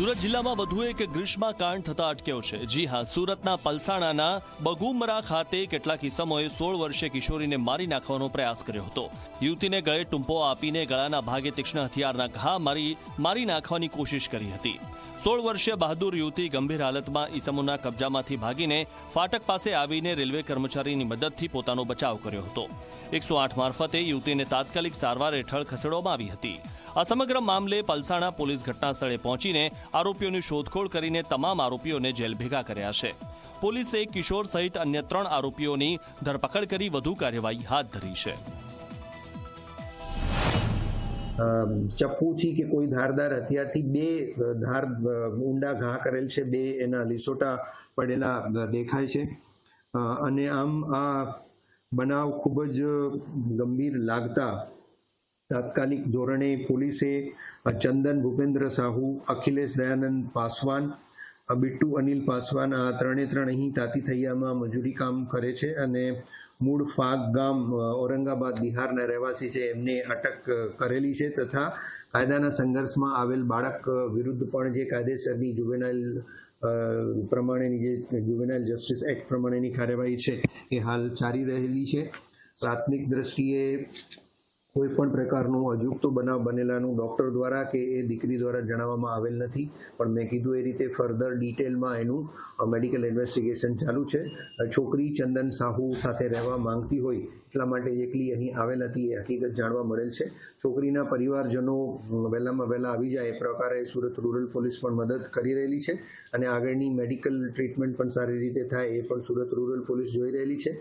સુરત જિલ્લામાં વધુ એક ગ્રીષ્મકાંડ થતા અટક્યો છે। જી હા, સુરતના પલસાણાના બગુમરા ખાતે કેટલાક ઇસમોએ 16 વર્ષીય કિશોરીને મારી નાખવાનો પ્રયાસ કર્યો હતો। યુવતીને ગળે ટૂંપો આપીને ગળાના ભાગે તીક્ષ્ણ હથિયારના ઘા મારી નાખવાની કોશિશ કરી હતી। 16 વર્ષીય બહાદુર યુવતી ગંભીર હાલતમાં ઇસમોના કબજામાંથી ભાગીને ફાટક પાસે આવીને રેલવે કર્મચારીની મદદથી પોતાનો બચાવ કર્યો હતો। 108 મારફતે યુવતીને તાત્કાલિક સારવાર હેઠળ ખસેડવામાં આવી હતી। આ સમગ્ર મામલે પલસાણા પોલીસ ઘટના સ્થળે પહોંચીને આરોપીઓની શોધખોળ કરીને તમામ આરોપીઓને જેલ ભેગા કર્યા છે। પોલીસે કિશોર સહિત અન્ય 3 આરોપીઓની ધરપકડ કરી વધુ કાર્યવાહી હાથ ધરી છે। ચપ્પુથી કે કોઈ ધારદાર હથિયારથી 2 ધાર ઊંડા ઘા કરેલ છે, 2 એના લીસોટા પડેલા દેખાય છે અને આમ આ બનાવ ખૂબ જ ગંભીર લાગતા તાત્કાલિક ધોરણે પોલીસે ચંદન ભૂપેન્દ્ર સાહુ, અખિલેશ દયાનંદ પાસવાન, બિટ્ટુ અનિલ પાસવાન આ 3 અહીં તાતીથૈયામાં મજૂરી કામ કરે છે અને મૂળ ફાગ ગામ ઔરંગાબાદ બિહારના રહેવાસી છે, એમને અટક કરેલી છે તથા કાયદાના સંઘર્ષમાં આવેલ બાળક વિરુદ્ધ પણ જે કાયદેસરની જુવેનાઇલ પ્રમાણેની જે જુવેનાઇલ જસ્ટિસ એક્ટ પ્રમાણેની કાર્યવાહી છે એ હાલ ચાલી રહેલી છે। પ્રાથમિક દ્રષ્ટિએ કોઈ પણ પ્રકારનો અજુગતો બનાવ બનેલાનું ડૉક્ટર દ્વારા કે એ દીકરી દ્વારા જણાવવામાં આવેલ નથી, પણ મેં કીધું એ રીતે ફર્ધર ડિટેલમાં એનું મેડિકલ ઇન્વેસ્ટિગેશન ચાલુ છે। છોકરી ચંદન સાહુ સાથે રહેવા માંગતી હોય એટલા માટે એકલી અહીં આવેલ હતી એ હકીકત જાણવા મળેલ છે। છોકરીના પરિવારજનો વહેલામાં વહેલા આવી જાય એ પ્રકારે સુરત રૂરલ પોલીસ પણ મદદ કરી રહેલી છે અને આગળની મેડિકલ ટ્રીટમેન્ટ પણ સારી રીતે થાય એ પણ સુરત રૂરલ પોલીસ જોઈ રહેલી છે।